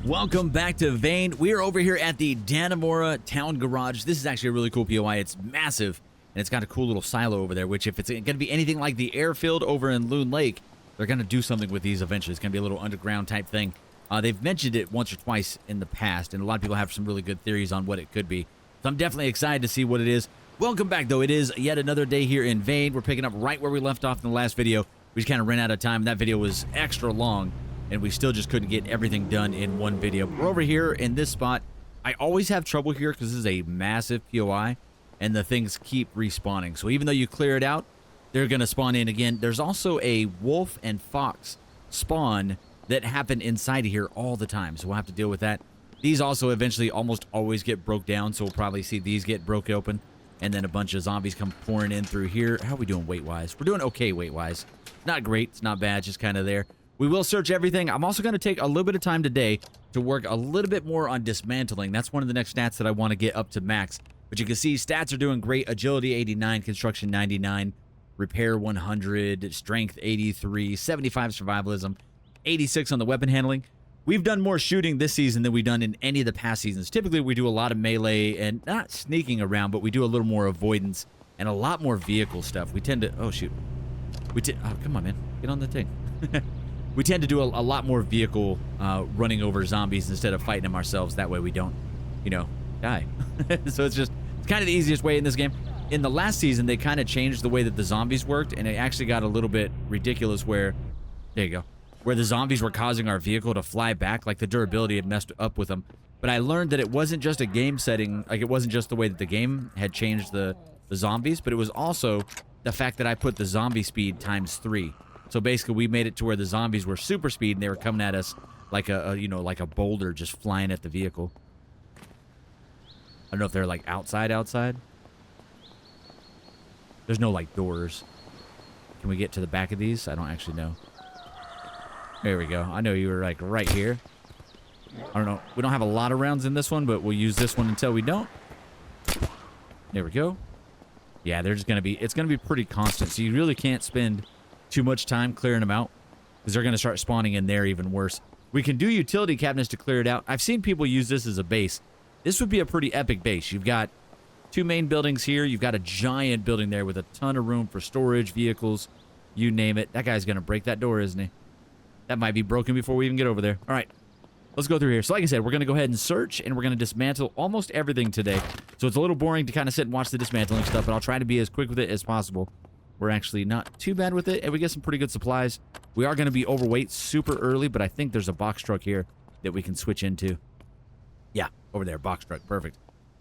Welcome back to Vane. We are over here at the Dannemora Town Garage. This is actually a really cool POI. It's massive, and it's got a cool little silo over there, which if it's going to be anything like the airfield over in Loon Lake, they're going to do something with these eventually. It's going to be a little underground type thing. They've mentioned it once or twice in the past, and a lot of people have some really good theories on what it could be. So I'm definitely excited to see what it is. Welcome back, though. It is yet another day here in Vane. We're picking up right where we left off in the last video. We just kind of ran out of time. That video was extra long, and we still just couldn't get everything done in one video. We're over here in this spot. I always have trouble here because this is a massive POI, and the things keep respawning. So even though you clear it out, they're going to spawn in again. There's also a wolf and fox spawn that happen inside of here all the time, so we'll have to deal with that. These also eventually almost always get broke down, so we'll probably see these get broke open, and then a bunch of zombies come pouring in through here. How are we doing weight-wise? We're doing okay weight-wise. Not great. It's not bad. Just kind of there. We will search everything. I'm also going to take a little bit of time today to work a little bit more on dismantling. That's one of the next stats that I want to get up to max. But you can see stats are doing great. Agility 89, construction 99, repair 100, strength 83, 75 survivalism, 86 on the weapon handling. We've done more shooting this season than we've done in any of the past seasons. Typically, we do a lot of melee and not sneaking around, but we do a little more avoidance and a lot more vehicle stuff. We tend to... Oh, shoot. Oh, come on, man. Get on the thing. We tend to do a lot more vehicle running over zombies instead of fighting them ourselves. That way we don't, you know, die. So it's kind of the easiest way in this game. In the last season, they kind of changed the way that the zombies worked, and it actually got a little bit ridiculous where... There you go. Where the zombies were causing our vehicle to fly back, like the durability had messed up with them. But I learned that it wasn't just a game setting, like it wasn't just the way that the game had changed the zombies, but it was also the fact that I put the zombie speed ×3. So basically, we made it to where the zombies were super speed, and they were coming at us like you know, like a boulder just flying at the vehicle. I don't know if they're like outside. There's no like doors. Can we get to the back of these? I don't actually know. There we go. I know you were like right here. I don't know. We don't have a lot of rounds in this one, but we'll use this one until we don't. There we go. Yeah, they're just going to be... It's going to be pretty constant, so you really can't spend too much time clearing them out because they're going to start spawning in there even worse. We can do utility cabinets to clear it out. I've seen people use this as a base. This would be a pretty epic base. You've got two main buildings here. You've got a giant building there with a ton of room for storage, vehicles, you name it. That guy's going to break that door, isn't he? That might be broken before we even get over there. All right, let's go through here. So like I said, we're going to go ahead and search, and we're going to dismantle almost everything today. So it's a little boring to kind of sit and watch the dismantling stuff, but I'll try to be as quick with it as possible. We're actually not too bad with it, and we get some pretty good supplies. We are going to be overweight super early, but I think there's a box truck here that we can switch into. Yeah, over there, box truck. Perfect.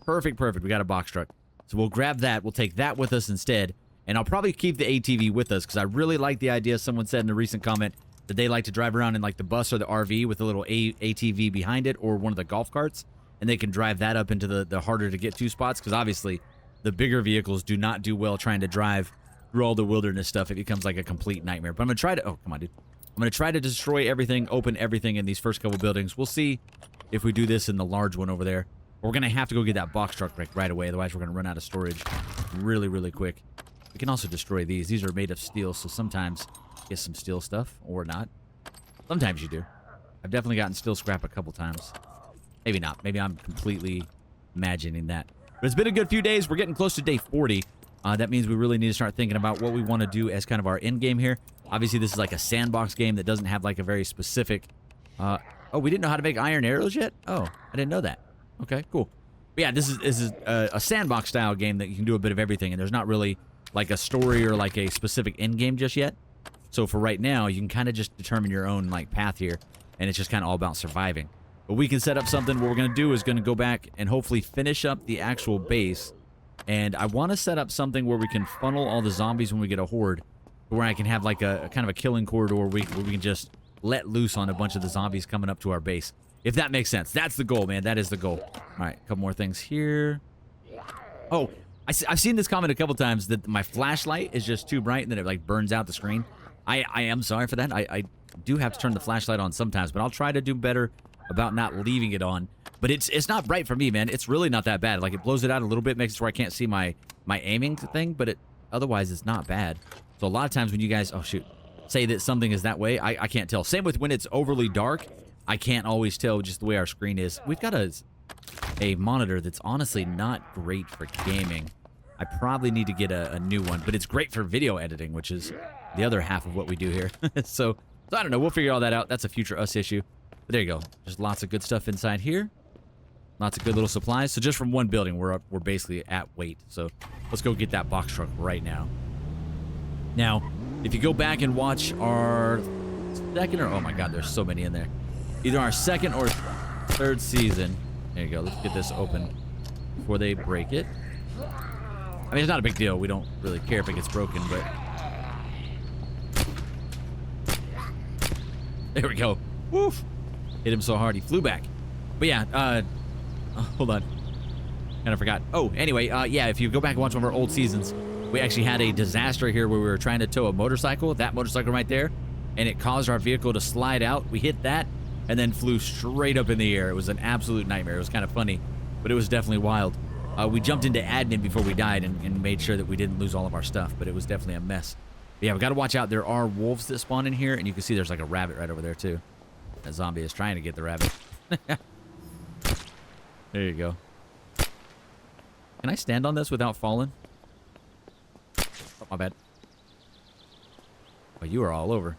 Perfect. We got a box truck. So we'll grab that. We'll take that with us instead, and I'll probably keep the ATV with us because I really like the idea. Someone said in a recent comment that they like to drive around in like the bus or the RV with a little ATV behind it or one of the golf carts, and they can drive that up into the harder to get to spots because obviously the bigger vehicles do not do well trying to drive through all the wilderness stuff. It becomes like a complete nightmare. But I'm going to try to... Oh, come on, dude. I'm going to try to destroy everything, open everything in these first couple buildings. We'll see if we do this in the large one over there. We're going to have to go get that box truck right away. Otherwise, we're going to run out of storage really, really quick. We can also destroy these. These are made of steel, so sometimes get some steel stuff or not. Sometimes you do. I've definitely gotten steel scrap a couple times. Maybe not. Maybe I'm completely imagining that. But it's been a good few days. We're getting close to day 40. That means we really need to start thinking about what we want to do as kind of our end game here. Obviously, this is like a sandbox game that doesn't have like a very specific... oh, we didn't know how to make iron arrows yet? Oh, I didn't know that. Okay, cool. But yeah, this is a sandbox style game that you can do a bit of everything, and there's not really like a story or like a specific end game just yet. So for right now, you can kind of just determine your own like path here, and it's just kind of all about surviving. But we can set up something. What we're going to do is going to go back and hopefully finish up the actual base. And I want to set up something where we can funnel all the zombies when we get a horde, where I can have like a kind of a killing corridor where we can just let loose on a bunch of the zombies coming up to our base. If that makes sense. That's the goal, man. That is the goal. All right, a couple more things here. Oh, I've seen this comment a couple times that my flashlight is just too bright and then it like burns out the screen. I am sorry for that. I do have to turn the flashlight on sometimes, but I'll try to do better about not leaving it on. But it's not bright for me, man. It's really not that bad. Like, it blows it out a little bit, makes it where I can't see my aiming thing, but otherwise it's not bad. So a lot of times when you guys, oh shoot, say that something is that way, I can't tell. Same with when it's overly dark. I can't always tell just the way our screen is. We've got a monitor that's honestly not great for gaming. I probably need to get a new one, but it's great for video editing, which is the other half of what we do here. So I don't know. We'll figure all that out. That's a future us issue. But there you go. There's lots of good stuff inside here. Lots of good little supplies. So just from one building, we're basically at weight. So let's go get that box truck right now. Now, if you go back and watch our second or... Oh my God, there's so many in there. Either our second or third season. There you go. Let's get this open before they break it. I mean, it's not a big deal. We don't really care if it gets broken, but... There we go. Woof. Hit him so hard, he flew back. But yeah, hold on. Kind of forgot. Oh, anyway, yeah, if you go back and watch one of our old seasons, we actually had a disaster here where we were trying to tow a motorcycle, that motorcycle right there, and it caused our vehicle to slide out. We hit that and then flew straight up in the air. It was an absolute nightmare. It was kind of funny, but it was definitely wild. We jumped into admin before we died and made sure that we didn't lose all of our stuff, but it was definitely a mess. But yeah, we got to watch out. There are wolves that spawn in here, and you can see there's like a rabbit right over there too. That zombie is trying to get the rabbit. There you go. Can I stand on this without falling? Oh, my bad. Oh, you are all over.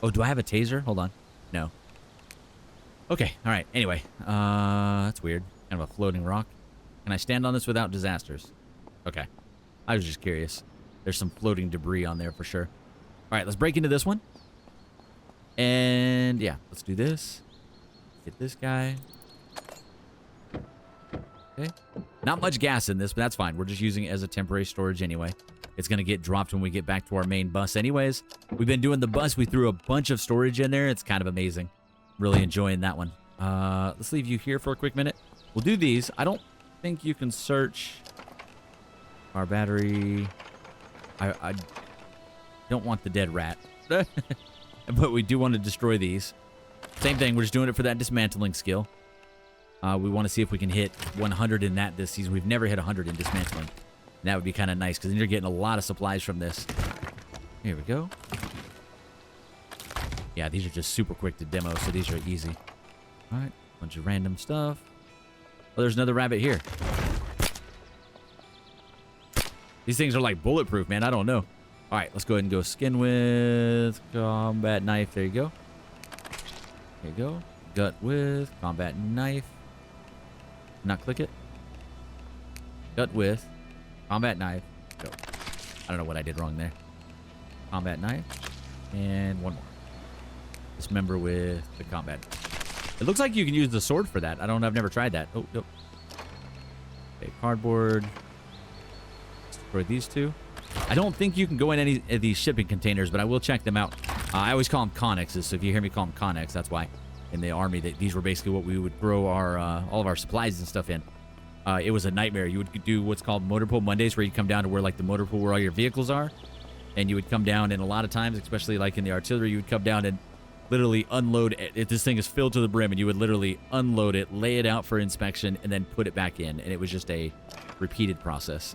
Oh, do I have a taser? Hold on. No. Okay, all right. Anyway, that's weird. Kind of a floating rock. Can I stand on this without disasters? Okay. I was just curious. There's some floating debris on there for sure. All right, let's break into this one. And yeah, let's do this. Get this guy. Okay. Not much gas in this, but that's fine. We're just using it as a temporary storage anyway. It's going to get dropped when we get back to our main bus anyways. We've been doing the bus. We threw a bunch of storage in there. It's kind of amazing. Really enjoying that one. Let's leave you here for a quick minute. We'll do these. I don't think you can search our battery. I don't want the dead rat. But we do want to destroy these. Same thing. We're just doing it for that dismantling skill. We want to see if we can hit 100 in that this season. We've never hit 100 in dismantling. And that would be kind of nice because then you're getting a lot of supplies from this. Here we go. Yeah, these are just super quick to demo, so these are easy. All right, bunch of random stuff. Oh, there's another rabbit here. These things are like bulletproof, man. I don't know. All right, let's go ahead and go skin with combat knife. There you go. There you go. Gut with combat knife. Not click it. Gut with combat knife. Go. I don't know what I did wrong there. Combat knife. And one more. Dismember with the combat. It looks like you can use the sword for that. I've never tried that. Oh, nope. Okay, cardboard. Destroy these two. I don't think you can go in any of these shipping containers, but I will check them out. I always call them connexes, so if you hear me call them connex, that's why. In the army, these were basically what we would throw our all of our supplies and stuff in. It was a nightmare. You would do what's called motor pool Mondays, where you come down to where like the motor pool where all your vehicles are, and you would come down, and a lot of times, especially like in the artillery, you would come down and literally unload it. If this thing is filled to the brim, and you would literally unload it, lay it out for inspection, and then put it back in, and it was just a repeated process.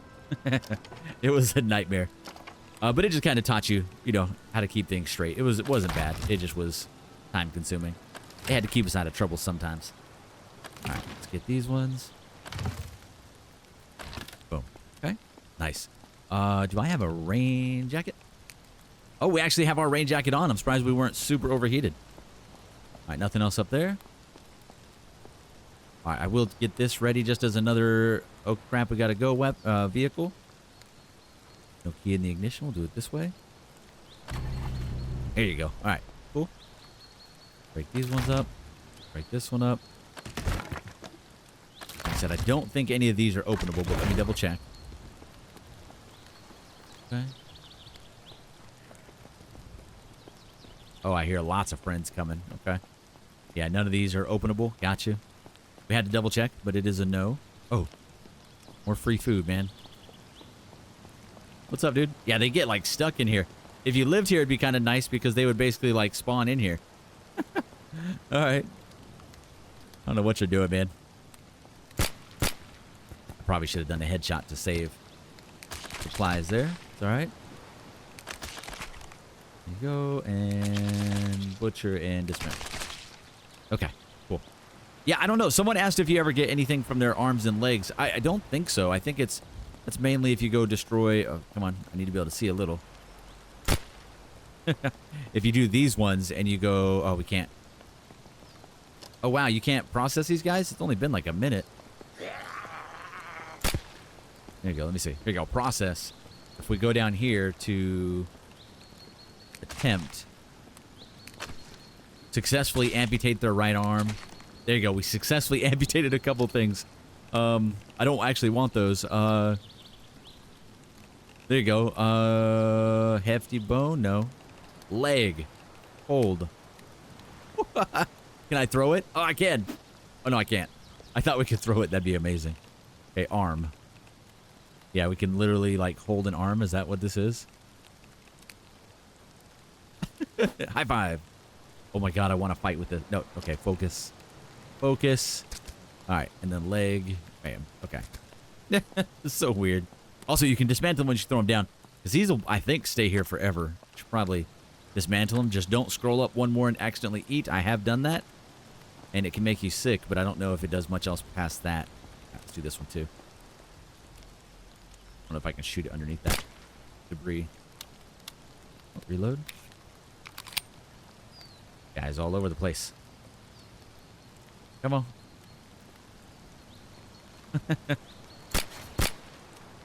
It was a nightmare, but it just kind of taught you, how to keep things straight. It wasn't bad. It just was time consuming. It had to keep us out of trouble sometimes. All right, let's get these ones. Boom. Okay, nice. Do I have a rain jacket? Oh, we actually have our rain jacket on. I'm surprised we weren't super overheated. All right, nothing else up there. All right, I will get this ready just as another... Oh, crap, we got to go vehicle. No key in the ignition. We'll do it this way. There you go. All right, cool. Break these ones up. Break this one up. Like I said, I don't think any of these are openable, but let me double check. Okay. Oh, I hear lots of friends coming. Okay. Yeah, none of these are openable. Got you. We had to double check, but it is a no. Oh, more free food, man. What's up, dude? Yeah, they get like stuck in here. If you lived here, it'd be kind of nice because they would basically like spawn in here. All right. I don't know what you're doing, man. I probably should have done a headshot to save supplies there. It's all right. There you go. And butcher and dismount. Okay, cool. Yeah, I don't know. Someone asked if you ever get anything from their arms and legs. I don't think so. I think that's mainly if you go destroy... Oh, come on. I need to be able to see a little. If you do these ones and you go... Oh, we can't. Oh, wow. You can't process these guys? It's only been like a minute. There you go. Let me see. Here you go. Process. If we go down here to attempt... Successfully amputate their right arm. There you go. We successfully amputated a couple things. I don't actually want those. There you go. Hefty bone? No. Leg. Hold. Can I throw it? Oh, I can. Oh, no, I can't. I thought we could throw it. That'd be amazing. Okay, arm. Yeah, we can literally, like, hold an arm. Is that what this is? High five. Oh, my God. I want to fight with it. No. Okay, focus. Focus. All right, and then leg. Bam. Okay. This is so weird. Also, you can dismantle them when you throw them down. Because these will, I think, stay here forever. Should probably dismantle them. Just don't scroll up one more and accidentally eat. I have done that. And it can make you sick, but I don't know if it does much else past that. Right, let's do this one, too. I don't know if I can shoot it underneath that debris. Oh, reload. Guys all over the place. Come on.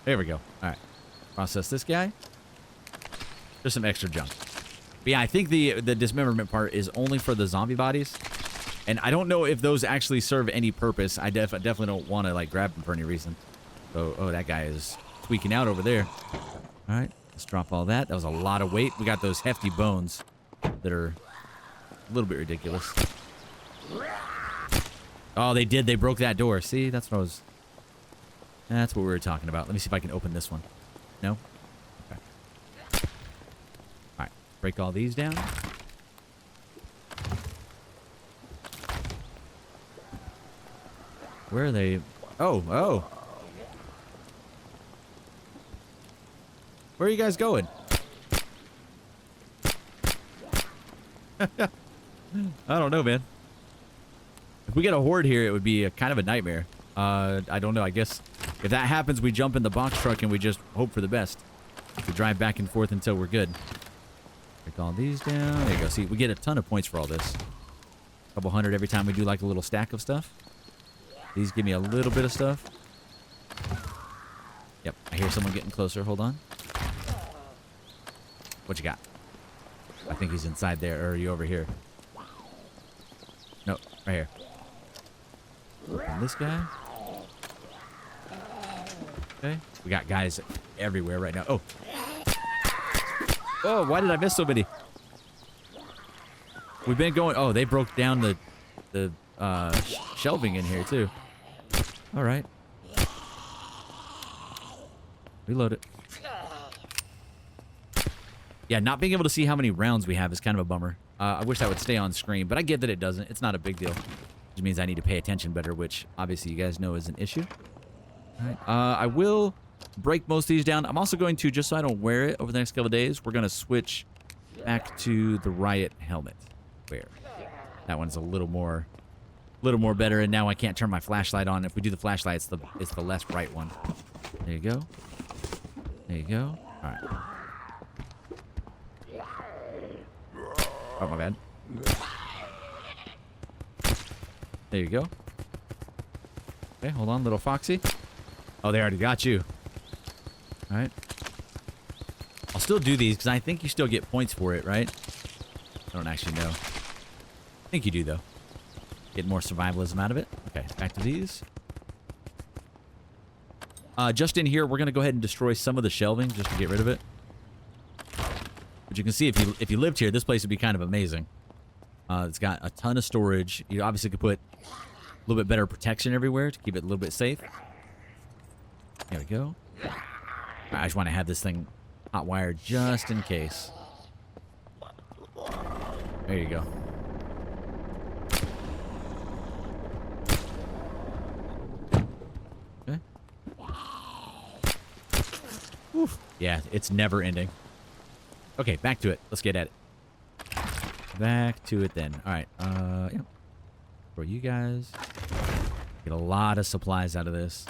There we go. All right. Process this guy. There's some extra junk. But yeah, I think the dismemberment part is only for the zombie bodies. And I don't know if those actually serve any purpose. I definitely don't want to, like, grab them for any reason. So, oh, that guy is tweaking out over there. All right. Let's drop all that. That was a lot of weight. We got those hefty bones that are a little bit ridiculous. Oh, they did. They broke that door. See, that's what we were talking about. Let me see if I can open this one. No? Okay. All right. Break all these down. Where are they? Oh, oh. Where are you guys going? I don't know, man. If we get a horde here, it would be kind of a nightmare. I don't know. I guess if that happens, we jump in the box truck and we just hope for the best. We drive back and forth until we're good. Break all these down. There you go. See, we get a ton of points for all this. A couple hundred every time we do like a little stack of stuff. These give me a little bit of stuff. Yep. I hear someone getting closer. Hold on. What you got? I think he's inside there. Or are you over here? No, right here. And this guy. Okay. We got guys everywhere right now. Oh. Oh, why did I miss so many? We've been going... Oh, they broke down the shelving in here, too. All right. Reload it. Yeah, not being able to see how many rounds we have is kind of a bummer. I wish that would stay on screen, but I get that it doesn't. It's not a big deal. Which means I need to pay attention better, which obviously you guys know is an issue. All right. I will break most of these down. I'm also going to, just so I don't wear it over the next couple of days, we're going to switch back to the riot helmet. Where? That one's a little more better, and now I can't turn my flashlight on. If we do the flashlight, it's the less bright one. There you go. There you go. All right. Oh, my bad. There you go. Okay, hold on, little Foxy. Oh, they already got you. All right. I'll still do these because I think you still get points for it, right? I don't actually know. I think you do, though. Get more survivalism out of it. Okay, back to these. Just in here, we're going to go ahead and destroy some of the shelving just to get rid of it. But you can see if you lived here, this place would be kind of amazing. It's got a ton of storage. You obviously could put a little bit better protection everywhere to keep it a little bit safe. There we go. I just want to have this thing hot wired just in case. There you go. Okay. Oof. Yeah, it's never ending. Okay, back to it. Let's get at it. Back to it then. All right. Yeah. For you guys. Get a lot of supplies out of this.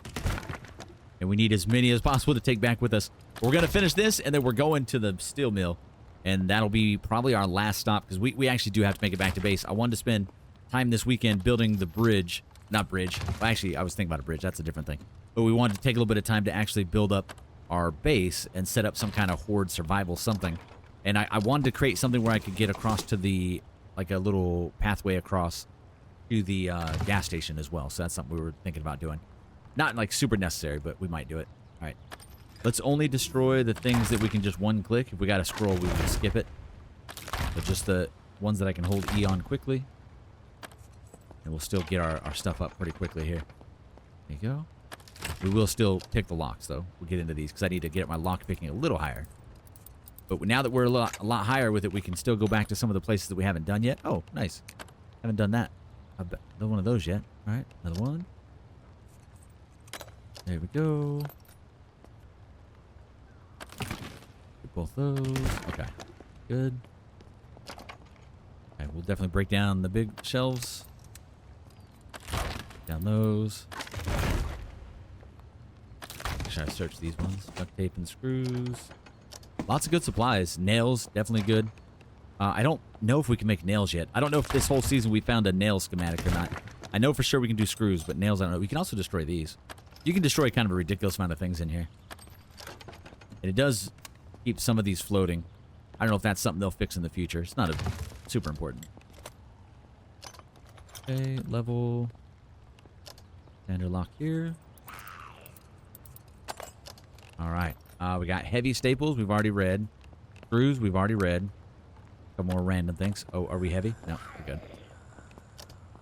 And we need as many as possible to take back with us. We're going to finish this, and then we're going to the steel mill. And that'll be probably our last stop, because we actually do have to make it back to base. I wanted to spend time this weekend building the bridge. Not bridge. Well, actually, I was thinking about a bridge. That's a different thing. But we wanted to take a little bit of time to actually build up our base and set up some kind of horde survival something. And I wanted to create something where I could get across to the, like a little pathway across to the gas station as well. So that's something we were thinking about doing. Not like super necessary, but we might do it. All right. Let's only destroy the things that we can just one click. If we got a scroll, we will skip it. But just the ones that I can hold E on quickly. And we'll still get our stuff up pretty quickly here. There you go. We will still pick the locks, though. We'll get into these because I need to get my lock picking a little higher. But now that we're a lot higher with it, we can still go back to some of the places that we haven't done yet. Oh, nice. Haven't done that. I've done one of those yet. All right, another one. There we go. Get both those. Okay, good. Okay, we'll definitely break down the big shelves. Down those. Should I search these ones? Duct tape and screws. Lots of good supplies. Nails, definitely good. I don't know if we can make nails yet. I don't know if this whole season we found a nail schematic or not. I know for sure we can do screws, but nails I don't know. We can also destroy these. You can destroy kind of a ridiculous amount of things in here. And it does keep some of these floating. I don't know if that's something they'll fix in the future. It's not super important. Okay, level. Standard lock here. All right. We got heavy staples. We've already read. Screws. We've already read. A couple more random things. Oh, are we heavy? No, we're good.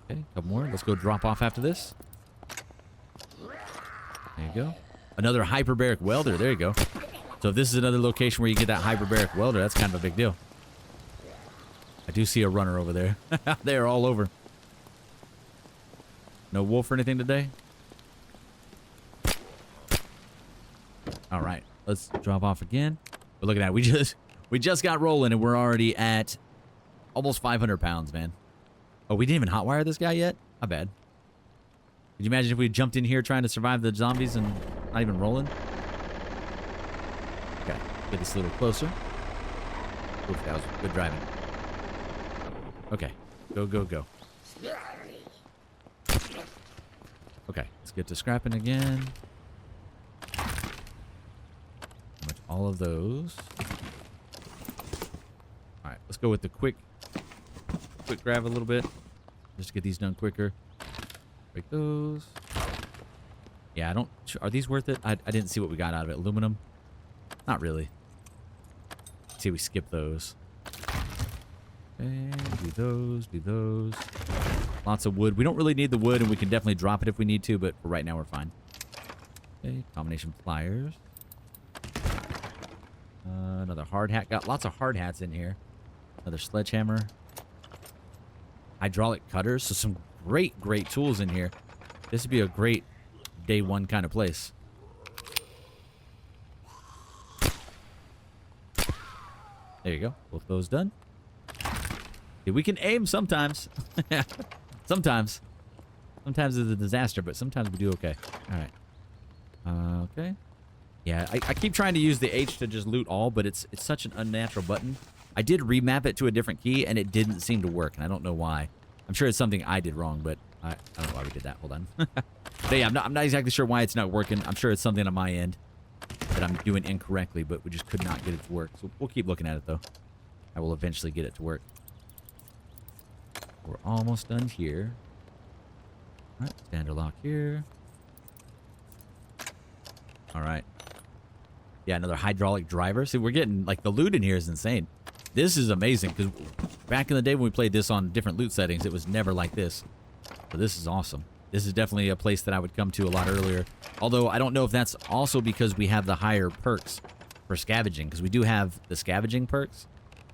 Okay, a couple more. Let's go drop off after this. There you go. Another hyperbaric welder. There you go. So if this is another location where you get that hyperbaric welder, that's kind of a big deal. I do see a runner over there. They're all over. No wolf or anything today? All right. Let's drop off again. But look at that. We just got rolling and we're already at almost 500 pounds, man. Oh, we didn't even hotwire this guy yet? Not bad. Could you imagine if we jumped in here trying to survive the zombies and not even rolling? Okay. Get this a little closer. Oof, that was good driving. Okay. Go, go, go. Okay. Let's get to scrapping again. All of those. All right, let's go with the quick grab a little bit, just to get these done quicker. Break those. Yeah, I don't. Are these worth it? I didn't see what we got out of it. Aluminum. Not really. Let's see, we skip those. Okay, do those. Do those. Lots of wood. We don't really need the wood, and we can definitely drop it if we need to, but for right now we're fine. Okay, combination pliers. Another hard hat. Got lots of hard hats in here. Another sledgehammer. Hydraulic cutters. So some great tools in here. This would be a great day one kind of place. There you go. Both those done. Yeah, we can aim sometimes. Sometimes. Sometimes it's a disaster, but sometimes we do okay. All right. Okay. Yeah, I keep trying to use the H to just loot all, but it's such an unnatural button. I did remap it to a different key, and it didn't seem to work, and I don't know why. I'm sure it's something I did wrong, but I don't know why we did that. Hold on. But yeah, I'm not exactly sure why it's not working. I'm sure it's something on my end that I'm doing incorrectly, but we just could not get it to work. So we'll keep looking at it, though. I will eventually get it to work. We're almost done here. All right, standard lock here. All right. Yeah, another hydraulic driver. See, we're getting, like, the loot in here is insane. This is amazing, because back in the day when we played this on different loot settings, it was never like this. So this is awesome. This is definitely a place that I would come to a lot earlier. Although, I don't know if that's also because we have the higher perks for scavenging, because we do have the scavenging perks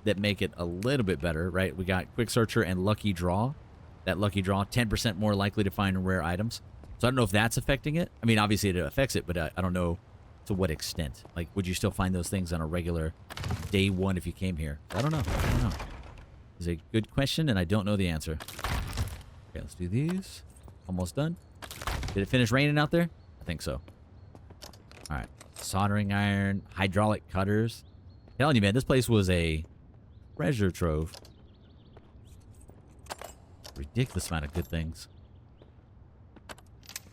that make it a little bit better, right? We got Quick Searcher and Lucky Draw. That Lucky Draw, 10% more likely to find rare items. So I don't know if that's affecting it. I mean, obviously it affects it, but I don't know To what extent? Like, would you still find those things on a regular day one if you came here? I don't know. I don't know. It's a good question, and I don't know the answer. Okay, let's do these. Almost done. Did it finish raining out there? I think so. All right. Soldering iron, hydraulic cutters. Telling you, man, this place was a treasure trove. Ridiculous amount of good things.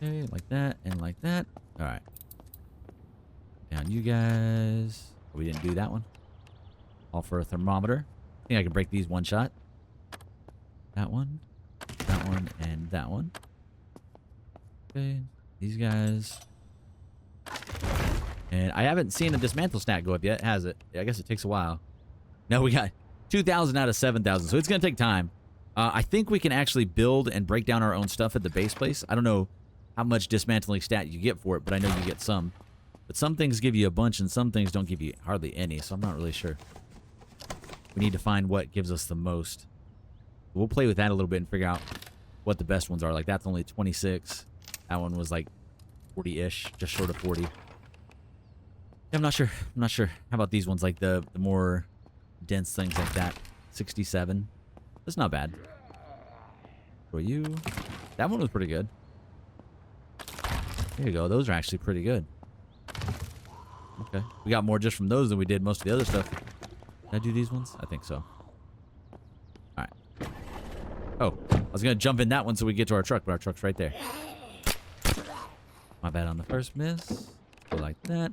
Okay, like that and like that. All right. Down you guys. Oh, we didn't do that one. All for a thermometer. I think I can break these one shot. That one, and that one. Okay, these guys. And I haven't seen a dismantle stat go up yet, has it? I guess it takes a while. No, we got 2,000 out of 7,000, so it's going to take time. I think we can actually build and break down our own stuff at the base place. I don't know how much dismantling stat you get for it, but I know you get some. But some things give you a bunch, and some things don't give you hardly any, so I'm not really sure. We need to find what gives us the most. We'll play with that a little bit and figure out what the best ones are. Like, that's only 26. That one was like 40-ish, just short of 40. Yeah, I'm not sure. I'm not sure. How about these ones, like the more dense things like that? 67. That's not bad. For you. That one was pretty good. There you go. Those are actually pretty good. Okay. We got more just from those than we did most of the other stuff. Did I do these ones? I think so. Alright. Oh. I was going to jump in that one so we get to our truck, but our truck's right there. My bad on the first miss. Go like that.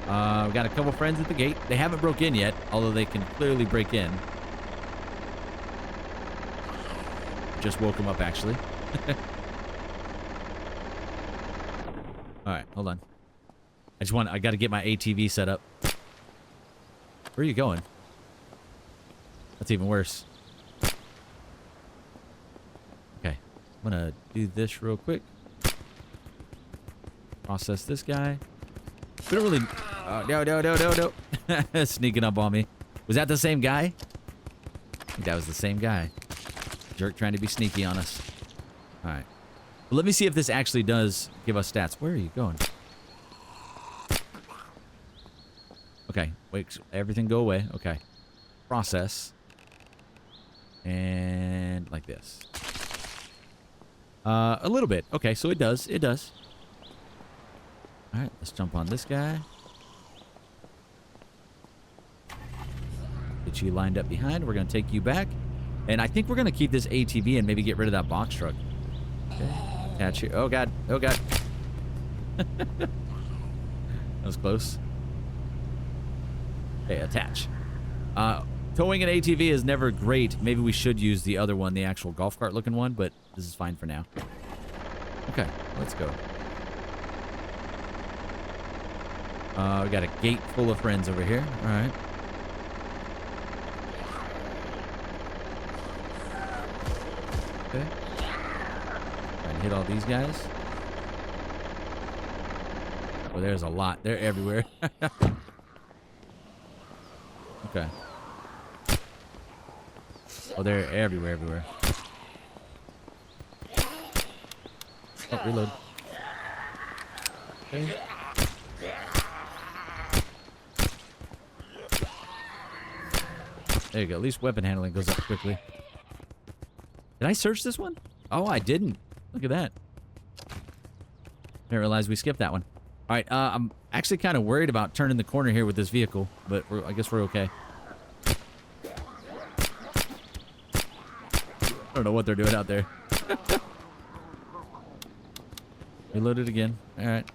We got a couple friends at the gate. They haven't broke in yet, although they can clearly break in. Just woke them up, actually. Alright, hold on. I got to get my ATV set up. Where are you going? That's even worse. Okay. I'm going to do this real quick. Process this guy. We don't really... Oh, no. Sneaking up on me. Was that the same guy? I think that was the same guy. Jerk trying to be sneaky on us. Alright. Well, let me see if this actually does give us stats. Where are you going? Okay. Wait. Everything go away. Okay. Process. And like this. A little bit. Okay, so it does. It does. Alright, let's jump on this guy. Get you lined up behind. We're going to take you back. And I think we're going to keep this ATV and maybe get rid of that box truck. Okay. Attach you. Oh, God. Oh, God. That was close. Okay, attach. Towing an ATV is never great. Maybe we should use the other one, the actual golf cart looking one, but this is fine for now. Okay, let's go. We got a gate full of friends over here. All right. Okay. Try and hit all these guys. Oh, there's a lot. They're everywhere. Okay. Oh, they're everywhere. Oh, reload. Okay. There you go. At least weapon handling goes up quickly. Did I search this one? Oh, I didn't. Look at that. Didn't realize we skipped that one. All right. I'm actually kind of worried about turning the corner here with this vehicle, but I guess we're okay. I don't know what they're doing out there. Reload it again. All right.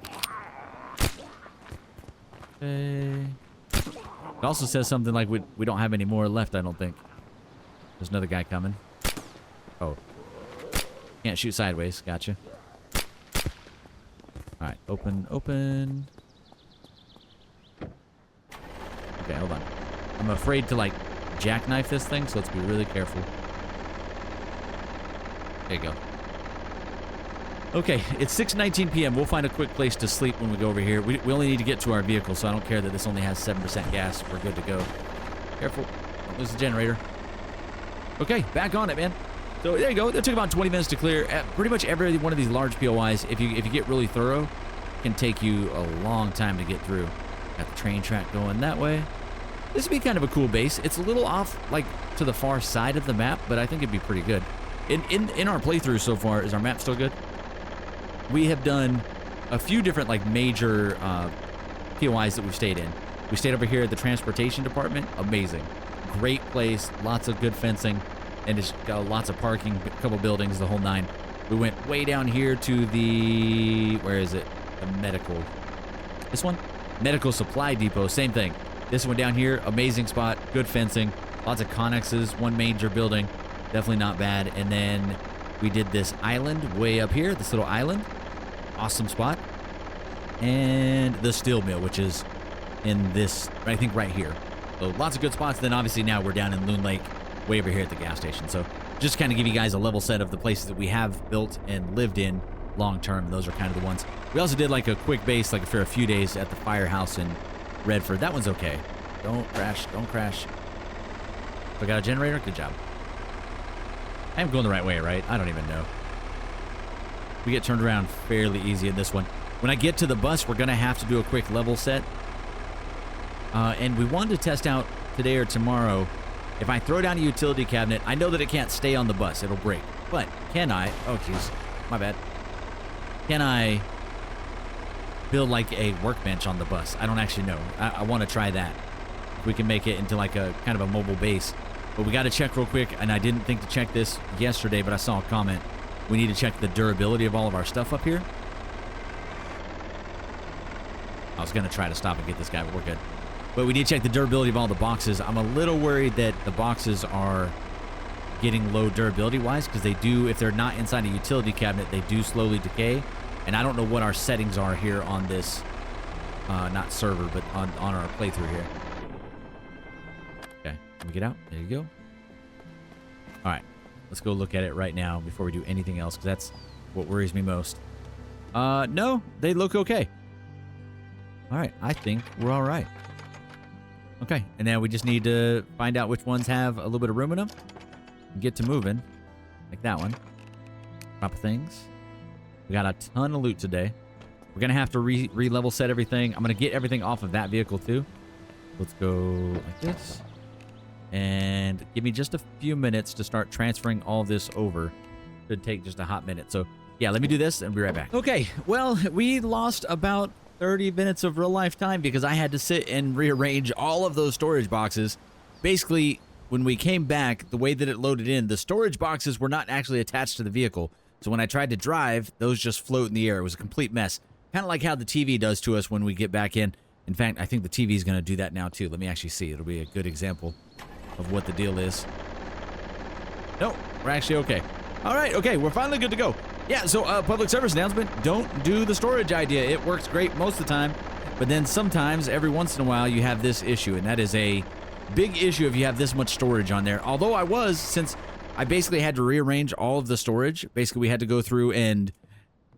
Okay. It also says something like we don't have any more left, I don't think. There's another guy coming. Oh. Can't shoot sideways. Gotcha. Alright. Open. Okay, hold on. I'm afraid to, like, jackknife this thing, so let's be really careful. There you go. Okay, it's 6:19 p.m. We'll find a quick place to sleep when we go over here. We only need to get to our vehicle, so I don't care that this only has 7% gas. We're good to go. Careful. Don't lose the generator. Okay, back on it, man. So there you go. That took about 20 minutes to clear. Pretty much every one of these large POIs, if you get really thorough, can take you a long time to get through. Got the train track going that way. This would be kind of a cool base. It's a little off, like, to the far side of the map, but I think it'd be pretty good. In our playthrough so far, is our map still good? We have done a few different, like, major POIs that we've stayed in. We stayed over here at the transportation department. Amazing. Great place. Lots of good fencing. And it's got lots of parking, a couple buildings, the whole nine. We went way down here to the... Where is it? The medical... This one? Medical supply depot. Same thing. This one down here, amazing spot. Good fencing. Lots of connexes. One major building. Definitely not bad. And then we did this island way up here. This little island. Awesome spot. And the steel mill, which is in this, I think, right here. So lots of good spots. Then obviously now we're down in Loon Lake, way over here at the gas station. So just kind of give you guys a level set of the places that we have built and lived in long term. Those are kind of the ones. We also did like a quick base, like for a few days at the firehouse in Redford. That one's okay. Don't crash. Don't crash. So got a generator? Good job. I am going the right way, right? I don't even know. We get turned around fairly easy in this one. When I get to the bus, we're going to have to do a quick level set. And we wanted to test out today or tomorrow. If I throw down a utility cabinet, I know that it can't stay on the bus. It'll break. But can I... Oh, jeez. My bad. Can I build like a workbench on the bus? I don't actually know. I want to try that. If we can make it into like a kind of a mobile base. But we got to check real quick. And I didn't think to check this yesterday, but I saw a comment. We need to check the durability of all of our stuff up here. I was going to try to stop and get this guy, but we're good. But we need to check the durability of all the boxes. I'm a little worried that the boxes are getting low durability-wise because they do, if they're not inside a utility cabinet, they do slowly decay. And I don't know what our settings are here on this, not server, but on our playthrough here. Okay, let me get out. There you go. All right, let's go look at it right now before we do anything else because that's what worries me most. No, they look okay. All right, I think we're all right. Okay, and now we just need to find out which ones have a little bit of room in them. And get to moving. Like that one. Drop things. We got a ton of loot today. We're going to have to re-level set everything. I'm going to get everything off of that vehicle too. Let's go like this. And give me just a few minutes to start transferring all this over. Should take just a hot minute. So, yeah, let me do this and be right back. Okay, well, we lost about 30 minutes of real life time because I had to sit and rearrange all of those storage boxes. Basically, when we came back, the way that it loaded in, the storage boxes were not actually attached to the vehicle. So when I tried to drive, those just float in the air. It was a complete mess. Kind of like how the TV does to us when we get back in. In fact, I think the TV is going to do that now too. Let me actually see. It'll be a good example of what the deal is. No, we're actually okay. All right, okay, we're finally good to go. Yeah, so public service announcement, don't do the storage idea. It works great most of the time, but then sometimes, every once in a while, you have this issue, and that is a big issue if you have this much storage on there. Although since I basically had to rearrange all of the storage, basically we had to go through and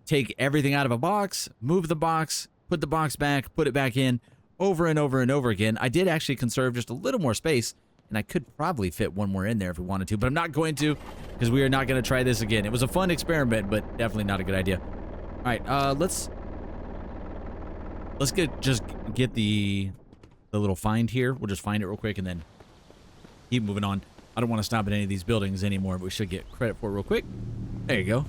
take everything out of a box, move the box, put the box back, put it back in, over and over and over again. I did actually conserve just a little more space, and I could probably fit one more in there if we wanted to, but I'm not going to because we are not going to try this again. It was a fun experiment, but definitely not a good idea. All right, let's get the little find here. We'll just find it real quick and then keep moving on. I don't want to stop at any of these buildings anymore, but we should get credit for it real quick. There you go.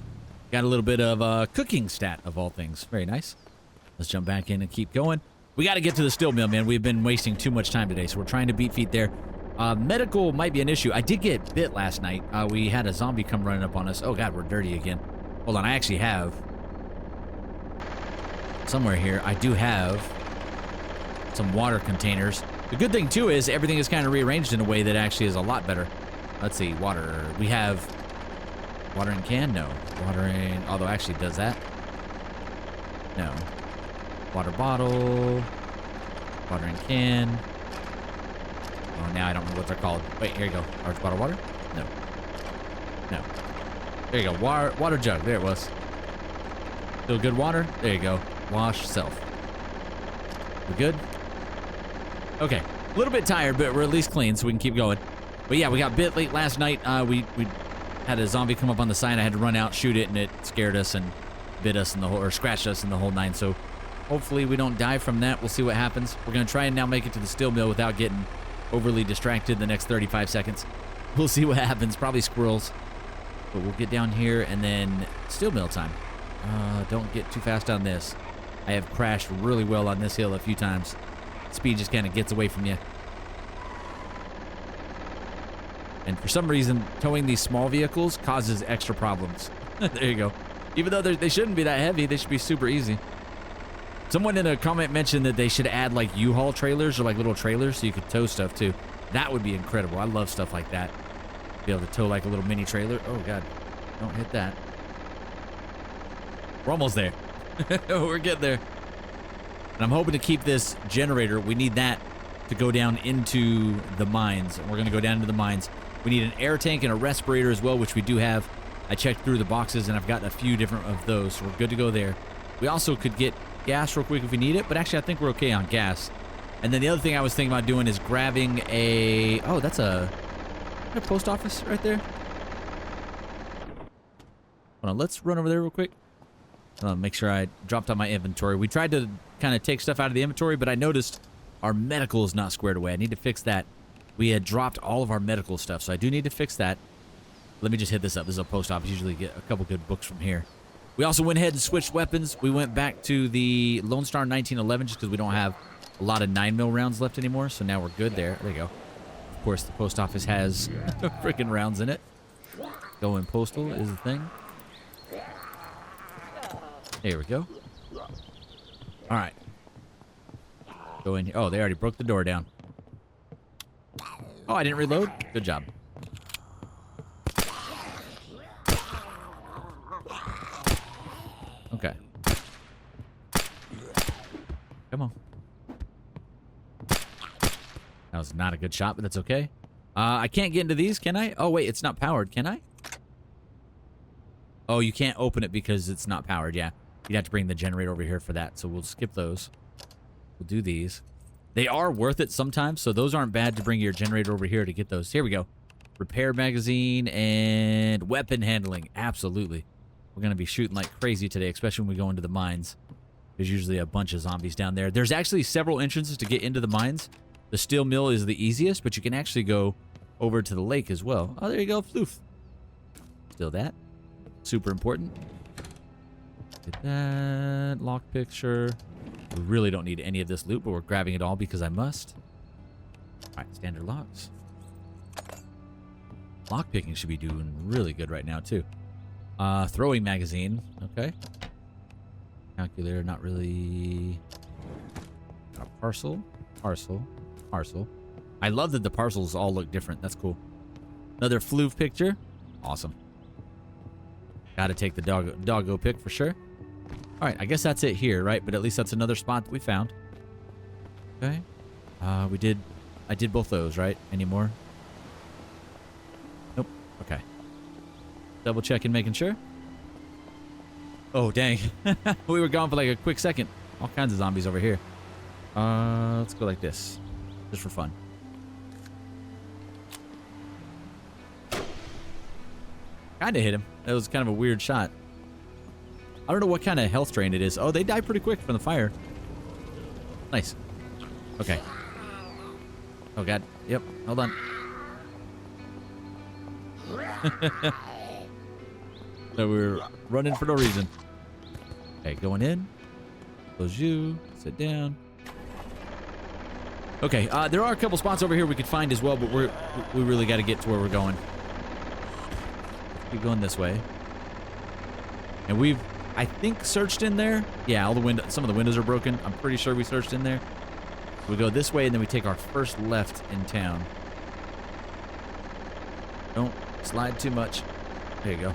Got a little bit of cooking stat of all things. Very nice. Let's jump back in and keep going. We got to get to the steel mill, man. We've been wasting too much time today, so we're trying to beat feet there. Medical might be an issue. I did get bit last night. We had a zombie come running up on us. Oh, God, we're dirty again. Hold on. I actually have... Somewhere here, I do have some water containers. The good thing, too, is everything is kind of rearranged in a way that actually is a lot better. Let's see. Water. We have... Watering can? No. Watering... Although, actually, does that? No. Water bottle. Watering can. Oh, now I don't know what they're called. Wait, here you go. Large bottle of water? No. No. There you go. Water jug. There it was. Still good water? There you go. Wash self. We good? Okay. A little bit tired, but we're at least clean, so we can keep going. But yeah, we got bit late last night. We had a zombie come up on the sign. I had to run out, shoot it, and it scared us and bit us in the whole, or scratched us in the whole 9. So hopefully we don't die from that. We'll see what happens. We're going to try and now make it to the steel mill without getting overly distracted the next 35 seconds. We'll see what happens. Probably squirrels. But we'll get down here and then steel mill time. Don't get too fast on this. I have crashed really well on this hill a few times. Speed just kind of gets away from you. And for some reason, towing these small vehicles causes extra problems. There you go. Even though they shouldn't be that heavy, they should be super easy. Someone in a comment mentioned that they should add like U-Haul trailers or like little trailers so you could tow stuff too. That would be incredible. I love stuff like that. Be able to tow like a little mini trailer. Oh God, don't hit that. We're almost there. We're getting there. And I'm hoping to keep this generator. We need that to go down into the mines. And we're going to go down into the mines. We need an air tank and a respirator as well, which we do have. I checked through the boxes and I've gotten a few different of those, so we're good to go there. We also could get gas real quick if we need it, but actually I think we're okay on gas. And then the other thing I was thinking about doing is grabbing a... Oh, that's a post office right there. Hold on, let's run over there real quick. Make sure I dropped on my inventory. We tried to kind of take stuff out of the inventory, but I noticed our medical is not squared away. I need to fix that. We had dropped all of our medical stuff, so I do need to fix that. Let me just hit this up. This is a post office. Usually get a couple good books from here. We also went ahead and switched weapons. We went back to the Lone Star 1911 just because we don't have a lot of 9mm rounds left anymore, so now we're good there. There you go. Of course, the post office has freaking rounds in it. Going postal is the thing. There we go. All right. Go in here. Oh, they already broke the door down. Oh, I didn't reload? Good job. Okay. Come on. That was not a good shot, but that's okay. I can't get into these, can I? Oh, wait, it's not powered, can I? Oh, you can't open it because it's not powered, yeah. You'd have to bring the generator over here for that, so we'll skip those. We'll do these. They are worth it sometimes, so those aren't bad to bring your generator over here to get those. Here we go. Repair magazine and weapon handling. Absolutely. We're going to be shooting like crazy today, especially when we go into the mines. There's usually a bunch of zombies down there. There's actually several entrances to get into the mines. The steel mill is the easiest, but you can actually go over to the lake as well. Oh, there you go. Floof. Still that. Super important. Get that. Lock picture. We really don't need any of this loot, but we're grabbing it all because I must. All right, standard locks. Lock picking should be doing really good right now, too. Throwing magazine. Okay. Calculator, not really. Got a parcel. Parcel. Parcel. I love that the parcels all look different. That's cool. Another floof picture. Awesome. Gotta take the doggo pic for sure. All right, I guess that's it here, right? But at least that's another spot that we found. Okay. I did both those, right? Any more? Nope. Okay. Double checking, making sure. Oh, dang. We were gone for like a quick second. All kinds of zombies over here. Let's go like this. Just for fun. Kinda hit him. That was kind of a weird shot. I don't know what kind of health drain it is. Oh, they die pretty quick from the fire. Nice. Okay. Oh, God. Yep. Hold on. So we're running for no reason. Okay, going in. Close you. Sit down. Okay, there are a couple spots over here we could find as well, but we really got to get to where we're going. Keep going this way. And we've, I think, searched in there. Yeah, some of the windows are broken. I'm pretty sure we searched in there. We go this way, and then we take our first left in town. Don't slide too much. There you go.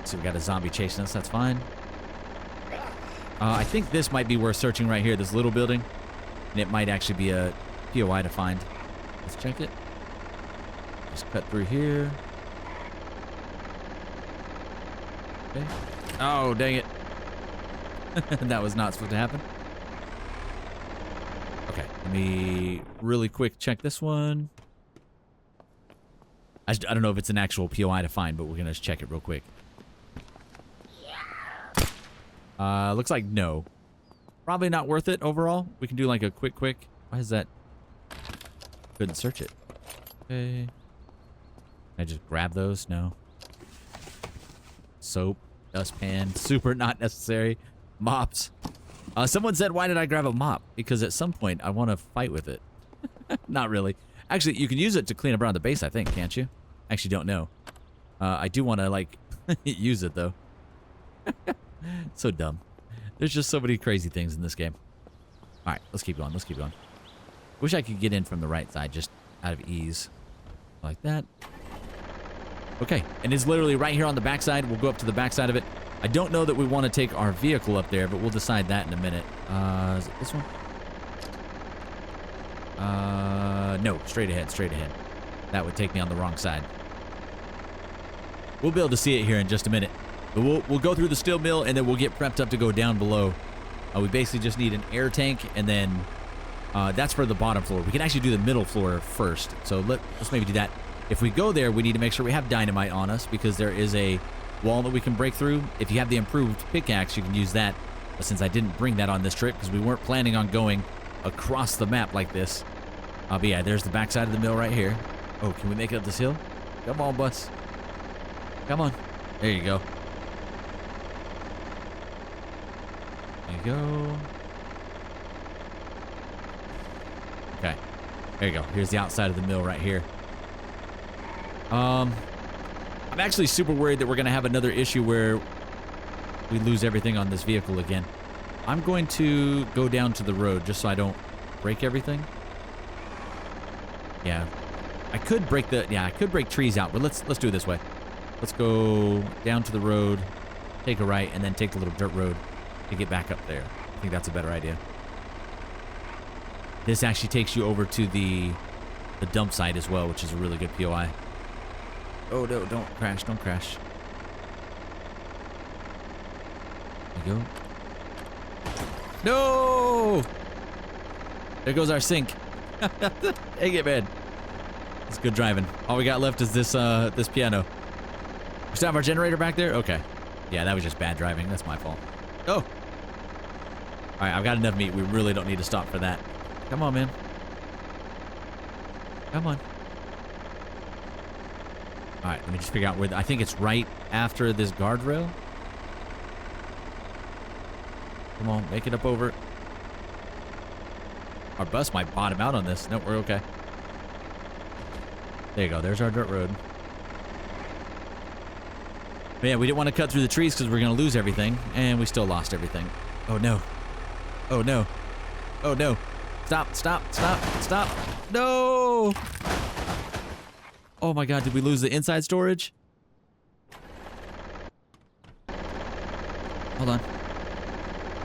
So we got a zombie chasing us. That's fine. I think this might be worth searching right here, this little building. And it might actually be a POI to find. Let's check it. Just cut through here. Okay. Oh, dang it. That was not supposed to happen. Okay, let me really quick check this one. I don't know if it's an actual POI to find, but we're going to check it real quick. Looks like no. Probably not worth it overall. We can do like a quick. Why is that? Couldn't search it. Okay. Can I just grab those? No. Soap, dustpan, super not necessary. Mops. Someone said, why did I grab a mop? Because at some point I want to fight with it. Not really. Actually, you can use it to clean up around the base, I think, can't you? Actually, don't know. I do want to, like, use it, though. So dumb. There's just so many crazy things in this game. All right, let's keep going. Let's keep going. Wish I could get in from the right side, just out of ease. Like that. Okay, and it's literally right here on the backside. We'll go up to the backside of it. I don't know that we want to take our vehicle up there, but we'll decide that in a minute. Is it this one? No, straight ahead, straight ahead. That would take me on the wrong side. We'll be able to see it here in just a minute. But we'll go through the steel mill, and then we'll get prepped up to go down below. We basically just need an air tank, and then that's for the bottom floor. We can actually do the middle floor first. So let's maybe do that. If we go there, we need to make sure we have dynamite on us, because there is a wall that we can break through. If you have the improved pickaxe, you can use that. But since I didn't bring that on this trip, because we weren't planning on going across the map like this. But yeah, there's the backside of the mill right here. Oh, can we make it up this hill? Come on, bus. Come on. There you go. There you go. Okay. There you go. Here's the outside of the mill right here. I'm actually super worried that we're going to have another issue where we lose everything on this vehicle again. I'm going to go down to the road just so I don't break everything. Yeah. I could break trees out, but let's do it this way. Let's go down to the road, take a right, and then take the little dirt road to get back up there. I think that's a better idea. This actually takes you over to the dump site as well, which is a really good POI. Oh no, don't crash, don't crash. There you go. No! There goes our sink. Dang it, man. It's good driving. All we got left is this this piano. We still have our generator back there? Okay. Yeah, that was just bad driving. That's my fault. Oh! Alright, I've got enough meat. We really don't need to stop for that. Come on, man. Come on. Alright, let me just figure out where... I think it's right after this guardrail. Come on, make it up over. Our bus might bottom out on this. No, we're okay. There you go. There's our dirt road. But yeah, we didn't want to cut through the trees because we're going to lose everything. And we still lost everything. Oh, no. Oh, no. Oh, no. Stop, stop, stop, stop. No! Oh, my God. Did we lose the inside storage? Hold on.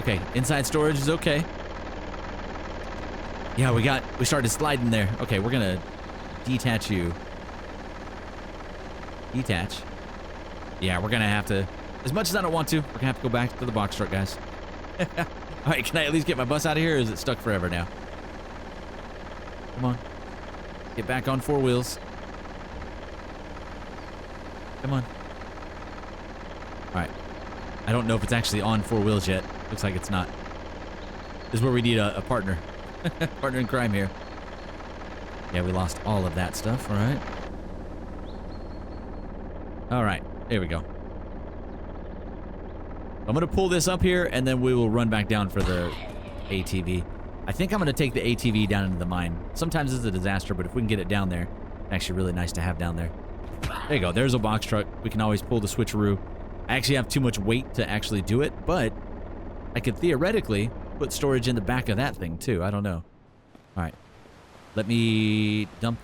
Okay, inside storage is okay. Yeah, we started sliding there. Okay, we're going to detach you. Detach. Yeah, we're going to have to, as much as I don't want to, we're going to have to go back to the box truck, guys. All right, can I at least get my bus out of here, or is it stuck forever now? Come on. Get back on 4 wheels. Come on. All right. I don't know if it's actually on 4 wheels yet. Looks like it's not. This is where we need a partner. Partner in crime here. Yeah, we lost all of that stuff. All right. All right. There we go. I'm going to pull this up here, and then we will run back down for the ATV. I think I'm going to take the ATV down into the mine. Sometimes it's a disaster, but if we can get it down there, it's actually really nice to have down there. There you go. There's a box truck. We can always pull the switcheroo. I actually have too much weight to actually do it, but I could theoretically put storage in the back of that thing, too. I don't know. All right. Let me dump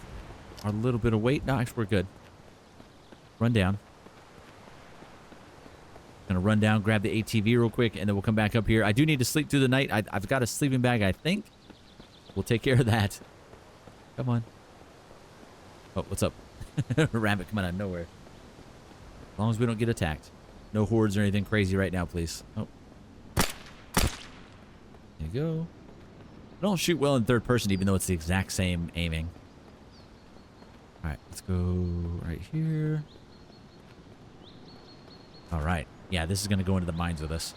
our little bit of weight. No, actually, we're good. Run down. Gonna run down, grab the ATV real quick, and then we'll come back up here. I do need to sleep through the night. I've got a sleeping bag, I think. We'll take care of that. Come on. Oh, what's up? Rabbit coming out of nowhere. As long as we don't get attacked. No hordes or anything crazy right now, please. Oh. There you go. I don't shoot well in third person, even though it's the exact same aiming. All right, let's go right here. All right. Yeah, this is going to go into the mines with us.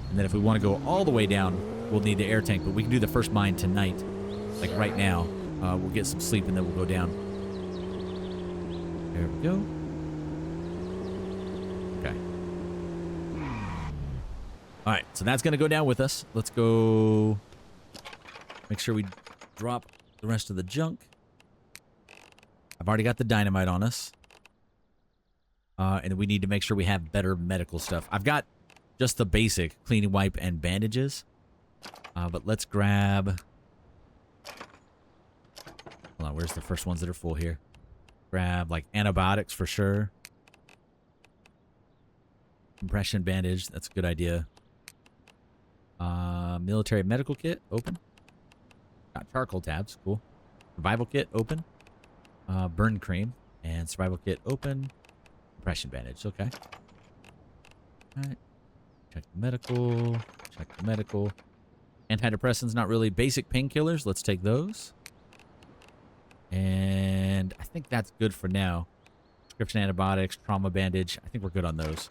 And then if we want to go all the way down, we'll need the air tank. But we can do the first mine tonight, like right now. We'll get some sleep and then we'll go down. There we go. Okay. All right, so that's going to go down with us. Let's go make sure we drop the rest of the junk. I've already got the dynamite on us. And we need to make sure we have better medical stuff. I've got just the basic cleaning wipe and bandages. But let's grab... Hold on, where's the first ones that are full here? Grab, like, antibiotics for sure. Compression bandage, that's a good idea. Military medical kit, open. Got charcoal tabs, cool. Survival kit, open. Burn cream and survival kit, open. Compression bandage, okay. Alright. Check the medical. Check the medical. Antidepressants, not really. Basic painkillers, let's take those. And I think that's good for now. Prescription antibiotics, trauma bandage. I think we're good on those.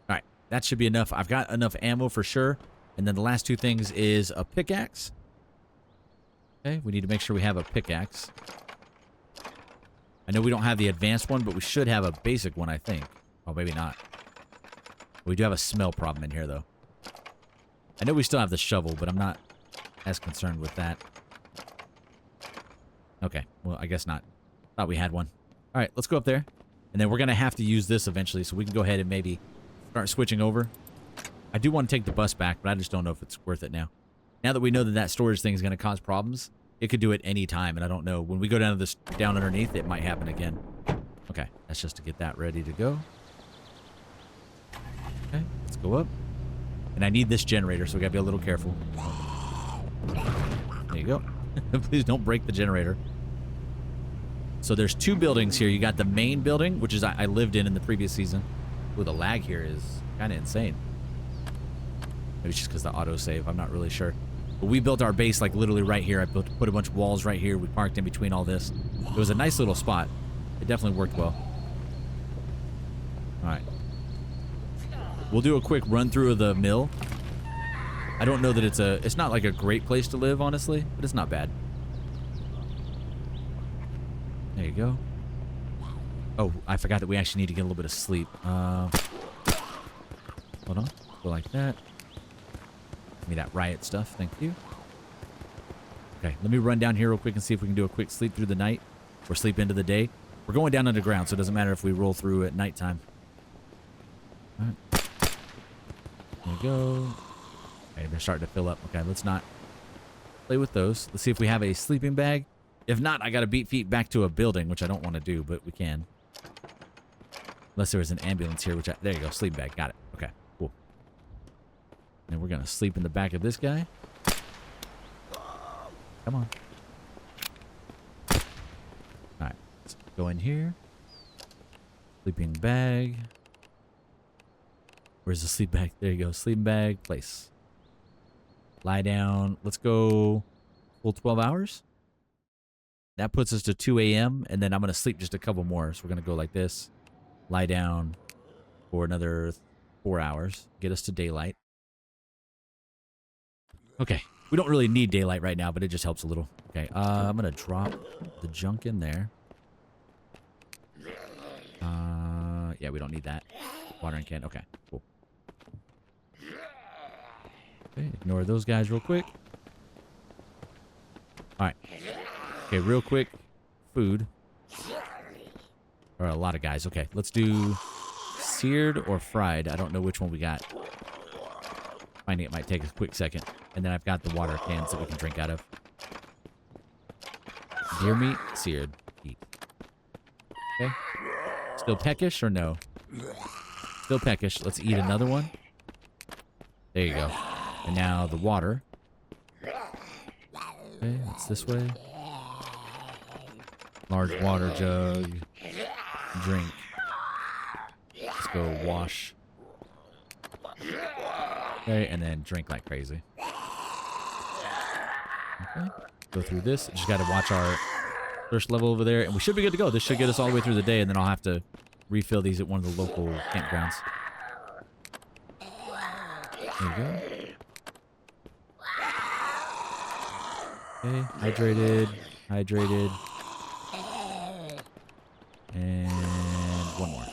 Alright, that should be enough. I've got enough ammo for sure. And then the last two things is a pickaxe. Okay, we need to make sure we have a pickaxe. I know we don't have the advanced one, but we should have a basic one, I think. Oh, maybe not. We do have a smell problem in here, though. I know we still have the shovel, but I'm not as concerned with that. Okay, well, I guess not. Thought we had one. All right, let's go up there. And then we're going to have to use this eventually, so we can go ahead and maybe start switching over. I do want to take the bus back, but I just don't know if it's worth it now. Now that we know that that storage thing is going to cause problems, it could do it any time, and I don't know. When we go down to this, down underneath, it might happen again. Okay, that's just to get that ready to go. Okay, let's go up. And I need this generator, so we gotta be a little careful. There you go. Please don't break the generator. So there's two buildings here. You got the main building, which is I lived in the previous season. Ooh, the lag here is kind of insane. Maybe it's just because the autosave. I'm not really sure. But we built our base like literally right here. I put a bunch of walls right here. We parked in between all this. It was a nice little spot. It definitely worked well. All right. We'll do a quick run through of the mill. I don't know that it's not like a great place to live, honestly, but it's not bad. There you go. Oh, I forgot that we actually need to get a little bit of sleep. Hold on. Go like that. Give me that riot stuff. Thank you. Okay, let me run down here real quick and see if we can do a quick sleep through the night or sleep into the day. We're going down underground, so it doesn't matter if we roll through at nighttime. All right. There we go. Okay, they're starting to fill up. Okay, let's not play with those. Let's see if we have a sleeping bag. If not, I got to beat feet back to a building, which I don't want to do, but we can. Unless there was an ambulance here, which there you go, sleeping bag. Got it. Okay, cool. And we're going to sleep in the back of this guy. Come on. All right, let's go in here. Sleeping bag. Where's the sleep bag? There you go. Sleeping bag. Place. Lie down. Let's go full 12 hours. That puts us to 2 a.m. And then I'm going to sleep just a couple more. So we're going to go like this. Lie down for another 4 hours. Get us to daylight. Okay. We don't really need daylight right now, but it just helps a little. Okay. I'm going to drop the junk in there. Yeah, we don't need that. Watering can. Okay, cool. Okay, ignore those guys real quick. Alright. Okay, real quick. Food. Or a lot of guys. Okay, let's do seared or fried. I don't know which one we got. Finding it might take a quick second. And then I've got the water cans that we can drink out of. Deer meat, seared. Eat. Okay. Still peckish or no? Still peckish. Let's eat another one. There you go. And now the water. Okay, it's this way. Large water jug. Drink. Let's go wash. Okay, and then drink like crazy. Okay. Go through this. Just got to watch our First level over there, and we should be good to go. This should get us all the way through the day, and then I'll have to refill these at one of the local campgrounds. There we go. Okay, hydrated, hydrated. And one more.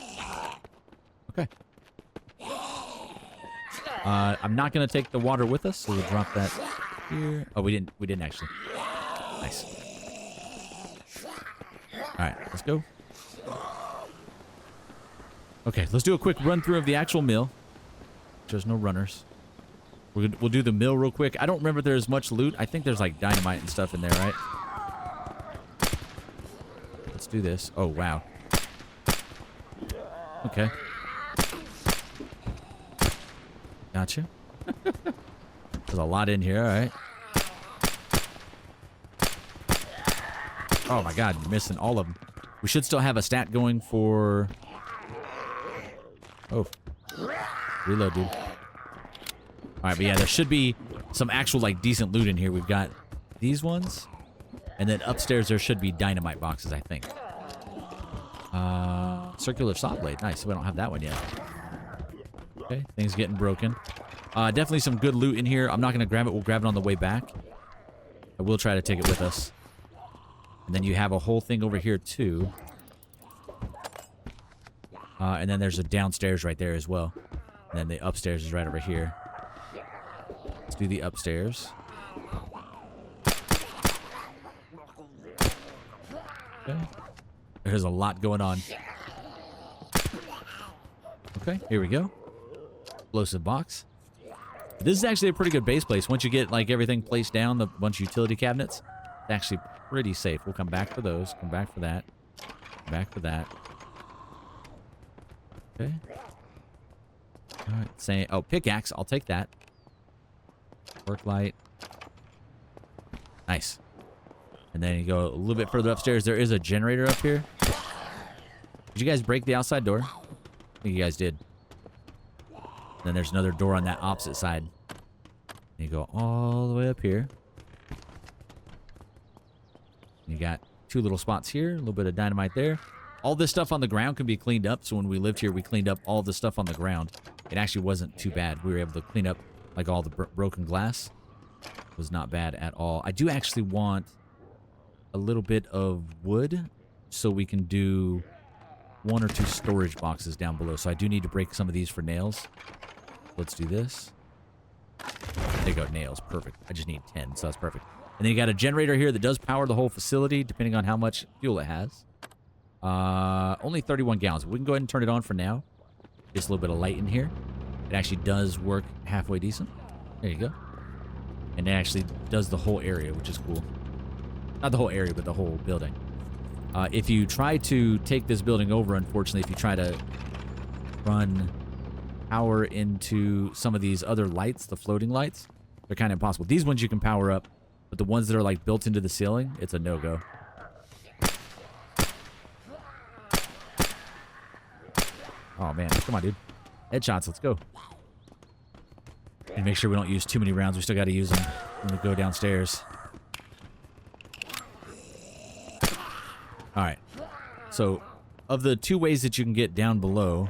Okay. I'm not going to take the water with us, so we'll drop that here. Oh, we didn't actually. Nice. All right, let's go. Okay, let's do a quick run through of the actual mill. There's no runners. We'll do the mill real quick. I don't remember if there's much loot. I think there's like dynamite and stuff in there, right? Let's do this. Oh, wow. Okay. Gotcha. There's a lot in here, all right. Oh my god, you're missing all of them. We should still have a stat going for... Oh. Reload, dude. Alright, but yeah, there should be some actual, like, decent loot in here. We've got these ones. And then upstairs there should be dynamite boxes, I think. Circular saw blade. Nice, we don't have that one yet. Okay, things getting broken. Definitely some good loot in here. I'm not going to grab it. We'll grab it on the way back. I will try to take it with us. And then you have a whole thing over here, too. And then there's a downstairs right there as well. And then the upstairs is right over here. Let's do the upstairs. Okay. There's a lot going on. Okay, here we go. Explosive box. This is actually a pretty good base place. Once you get like everything placed down, the bunch of utility cabinets, it's actually pretty safe. We'll come back for those. Come back for that. Come back for that. Okay. All right. Say, oh, pickaxe. I'll take that. Work light. Nice. And then you go a little bit further upstairs. There is a generator up here. Did you guys break the outside door? I think you guys did. Then there's another door on that opposite side. You go all the way up here. You got two little spots here. A little bit of dynamite there. All this stuff on the ground can be cleaned up. So when we lived here, we cleaned up all the stuff on the ground. It actually wasn't too bad. We were able to clean up like all the broken glass. It was not bad at all. I do actually want a little bit of wood so we can do one or two storage boxes down below. So I do need to break some of these for nails. Let's do this. There you go, nails. Perfect. I just need 10, so that's perfect. And then you got a generator here that does power the whole facility, depending on how much fuel it has. Only 31 gallons. We can go ahead and turn it on for now. Just a little bit of light in here. It actually does work halfway decent. There you go. And it actually does the whole area, which is cool. Not the whole area, but the whole building. If you try to take this building over, unfortunately, if you try to run power into some of these other lights, the floating lights, they're kind of impossible. These ones you can power up, but the ones that are like built into the ceiling, it's a no-go. Oh, man. Come on, dude. Headshots. Let's go. And make sure we don't use too many rounds. We still got to use them when we go downstairs. All right. So, of the two ways that you can get down below,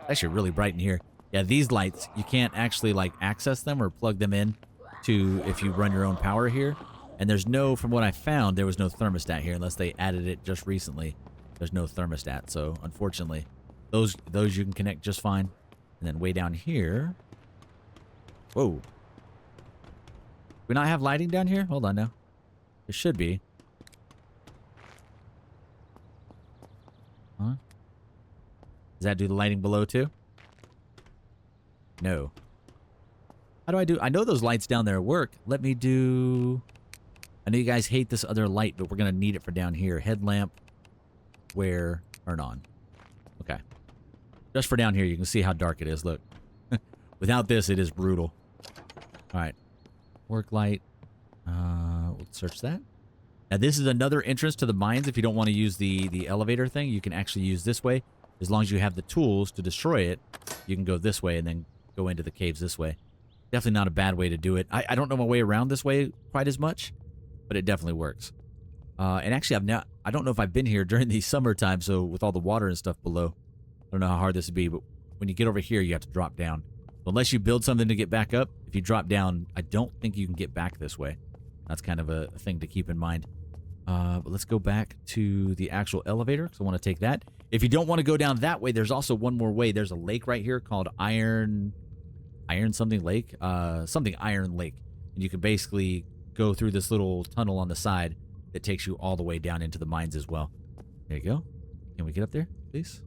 actually really bright in here. Yeah, these lights, you can't actually like access them or plug them in to if you run your own power here. And there's no, from what I found, there was no thermostat here unless they added it just recently. There's no thermostat, so unfortunately, those you can connect just fine. And then way down here. Whoa. Do we not have lighting down here? Hold on now. There should be. Huh? Does that do the lighting below too? No. How do I do? I know those lights down there work. Let me do... I know you guys hate this other light, but we're going to need it for down here. Headlamp. Where? Turn on. Okay. Just for down here, you can see how dark it is. Look. Without this, it is brutal. All right. Work light. We'll search that. Now, this is another entrance to the mines. If you don't want to use the elevator thing, you can actually use this way. As long as you have the tools to destroy it, you can go this way and then go into the caves this way. Definitely not a bad way to do it. I don't know my way around this way quite as much, but it definitely works. And actually, I don't know if I've been here during the summertime, so with all the water and stuff below, I don't know how hard this would be, but when you get over here, you have to drop down. So unless you build something to get back up, if you drop down, I don't think you can get back this way. That's kind of a thing to keep in mind. But let's go back to the actual elevator, because I want to take that. If you don't want to go down that way, there's also one more way. There's a lake right here called Iron something lake? Something Iron Lake. And you can basically go through this little tunnel on the side that takes you all the way down into the mines as well. There you go. Can we get up there, please?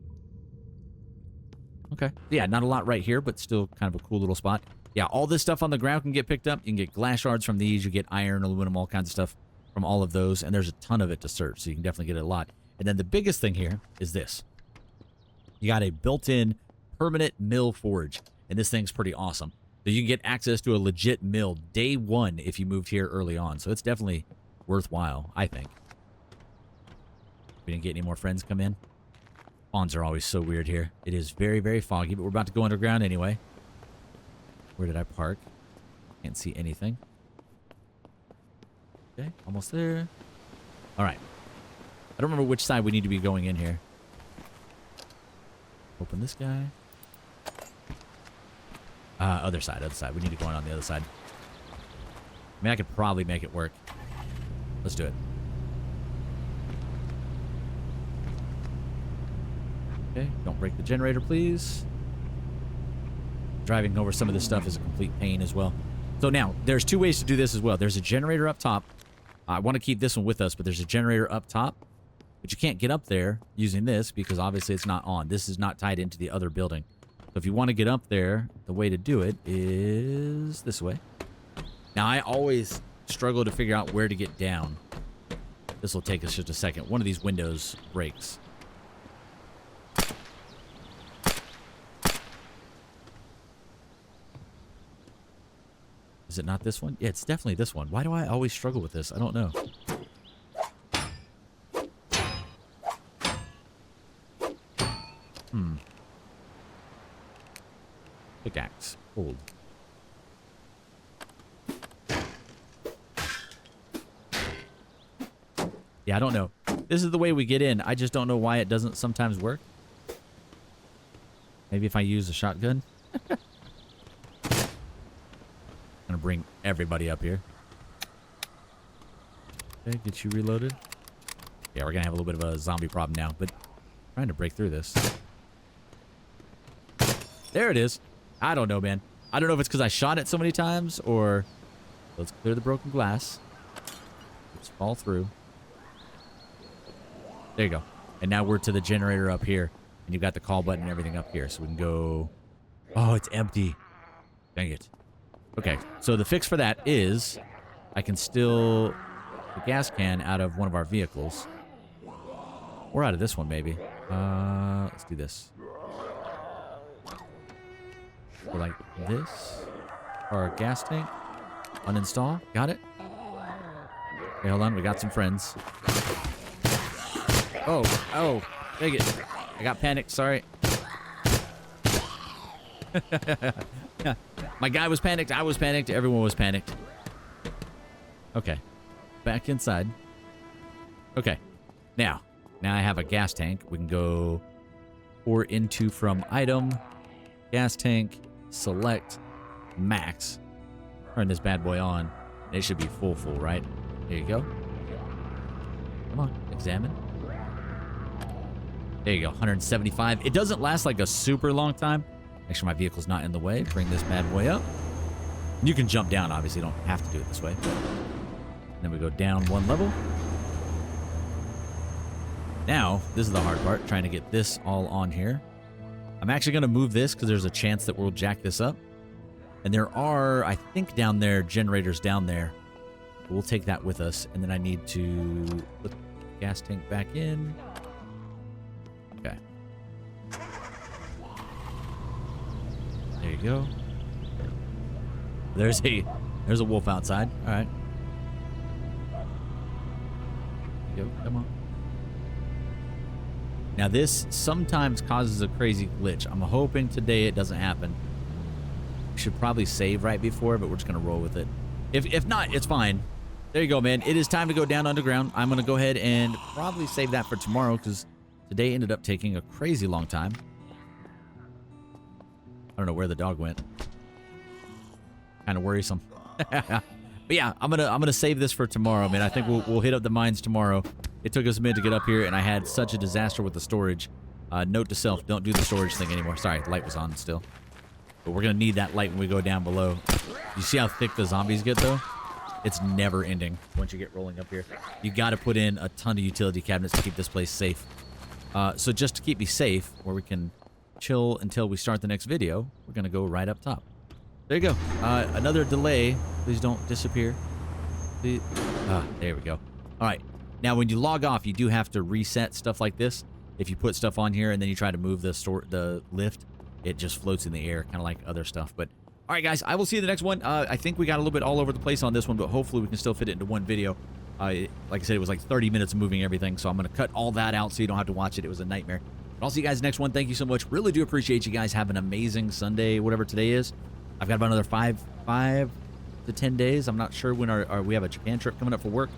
Okay. Yeah, not a lot right here, but still kind of a cool little spot. Yeah, all this stuff on the ground can get picked up. You can get glass shards from these. You get iron, aluminum, all kinds of stuff from all of those. And there's a ton of it to search, so you can definitely get a lot. And then the biggest thing here is this. You got a built-in permanent mill forge. And this thing's pretty awesome. So you can get access to a legit mill day one if you moved here early on. So it's definitely worthwhile, I think. We didn't get any more friends come in. Spawns are always so weird here. It is very, very foggy, but we're about to go underground anyway. Where did I park? Can't see anything. Okay, almost there. All right. I don't remember which side we need to be going in here. Open this guy. Other side. We need to go on the other side. I mean, I could probably make it work. Let's do it. Okay, don't break the generator, please. Driving over some of this stuff is a complete pain as well. So now, there's two ways to do this as well. There's a generator up top. I want to keep this one with us, but there's a generator up top. But you can't get up there using this because obviously it's not on. This is not tied into the other building. So if you want to get up there, the way to do it is this way. Now, I always struggle to figure out where to get down. This will take us just a second. One of these windows breaks. Is it not this one? Yeah, it's definitely this one. Why do I always struggle with this? I don't know. Pickaxe. Hold. Yeah, I don't know. This is the way we get in. I just don't know why it doesn't sometimes work. Maybe if I use a shotgun. Gonna bring everybody up here. Okay, get you reloaded. Yeah, we're gonna have a little bit of a zombie problem now, but trying to break through this. There it is. I don't know, man. I don't know if it's because I shot it so many times or... Let's clear the broken glass. Let's fall through. There you go. And now we're to the generator up here. And you've got the call button and everything up here. So we can go... Oh, it's empty. Dang it. Okay, so the fix for that is... I can still... the gas can out of one of our vehicles. Or out of this one, maybe. Let's do this. Or like this. Or a gas tank. Uninstall. Got it. Okay, hold on. We got some friends. Oh, dang it. I got panicked. Sorry. My guy was panicked. I was panicked. Everyone was panicked. Okay. Back inside. Okay. Now I have a gas tank. We can go pour into from item, gas tank, select, max. Turn this bad boy on. It should be full, right? There you go. Come on, examine. There you go, 175. It doesn't last like a super long time. Make sure my vehicle's not in the way. Bring this bad boy up. You can jump down, obviously. You don't have to do it this way. Then we go down one level. Now, this is the hard part, trying to get this all on here. I'm actually going to move this because there's a chance that we'll jack this up. And there are, I think down there, generators down there. We'll take that with us. And then I need to put the gas tank back in. Okay. There you go. There's a wolf outside. All right. There you go. Come on. Now this sometimes causes a crazy glitch. I'm hoping today it doesn't happen. We should probably save right before, but we're just gonna roll with it. If not, it's fine. There you go, man. It is time to go down underground. I'm going to go ahead and probably save that for tomorrow because today ended up taking a crazy long time. I don't know where the dog went. Kind of worrisome. But yeah, I'm gonna save this for tomorrow, man. I think we'll hit up the mines tomorrow. It took us a minute to get up here, and I had such a disaster with the storage. Note to self, don't do the storage thing anymore. Sorry, the light was on still. But we're gonna need that light when we go down below. You see how thick the zombies get, though? It's never ending once you get rolling up here. You got to put in a ton of utility cabinets to keep this place safe. So just to keep me safe, where we can chill until we start the next video, we're going to go right up top. There you go. Another delay. Please don't disappear. Please. There we go. All right. Now, when you log off, you do have to reset stuff like this. If you put stuff on here and then you try to move the lift, it just floats in the air, kind of like other stuff. But all right, guys, I will see you in the next one. I think we got a little bit all over the place on this one, but hopefully we can still fit it into one video. Like I said, it was like 30 minutes of moving everything, so I'm going to cut all that out so you don't have to watch it. It was a nightmare. But I'll see you guys next one. Thank you so much. Really do appreciate you guys. Have an amazing Sunday, whatever today is. I've got about another 5 to 10 days. I'm not sure when we have a Japan trip coming up for work.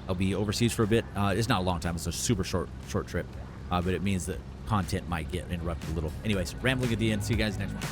I'll be overseas for a bit. It's not a long time. It's a super short trip, but it means that content might get interrupted a little. Anyways, rambling at the end. See you guys next one.